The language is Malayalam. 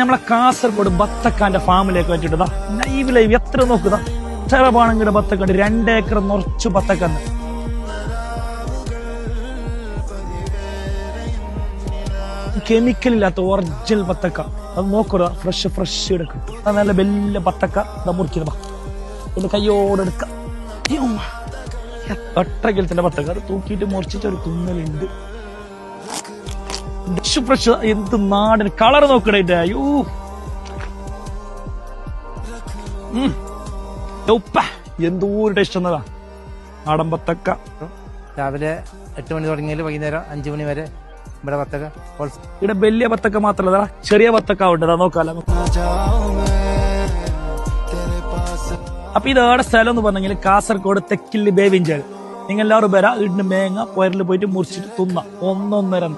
നമ്മളെ കാസർഗോഡ് ബത്തക്കാന്റെ ഫാമിലേക്ക് വെച്ചിട്ട് ലൈവ് എത്ര നോക്കുക ചെറപാണങ്ങളുടെ ബത്തക്കണ്ട് 2 ഏക്കർ നിറച്ചു ബത്തക്കന്ന്. കെമിക്കൽ ഇല്ലാത്ത ഒറിജിനൽ ബത്തക്ക. അത് നോക്കുക, ഫ്രഷ് ഇവിടെ കിട്ടും. അത് നല്ല വലിയ ബത്തക്ക മുറിക്കുന്ന ഒന്ന് കയ്യോടെടുക്ക. 8 കിലത്തിന്റെ ബത്തക്ക അത് തൂക്കിയിട്ട് മുറിച്ചിട്ട് ഒരു തുന്നലുണ്ട്. ഫ്രഷ് എന്ത് നാടിന് കളർ നോക്കണേ. അയ്യോ എന്തോരു ടേസ്റ്റ് എന്നതാ നാടൻ ബത്തക്ക. രാവിലെ 8 മണി തുടങ്ങിയാൽ വൈകുന്നേരം 5 മണി വരെ ഇവിടെ ബത്തക്ക. ഇവിടെ വലിയ ബത്തക്ക മാത്രമല്ല, ചെറിയ ബത്തക്ക ഉണ്ട്. നോക്കാലോ. അപ്പൊ ഇതേടെ സ്ഥലം എന്ന് പറഞ്ഞെങ്കിൽ കാസർഗോഡ് തെക്കില്ലി ബേവിഞ്ചേൽ. നിങ്ങൾ എല്ലാവരും വരാ. ഇടിന് മേങ്ങ പോയറിൽ പോയിട്ട് മുറിച്ചിട്ട് തിന്ന 1.5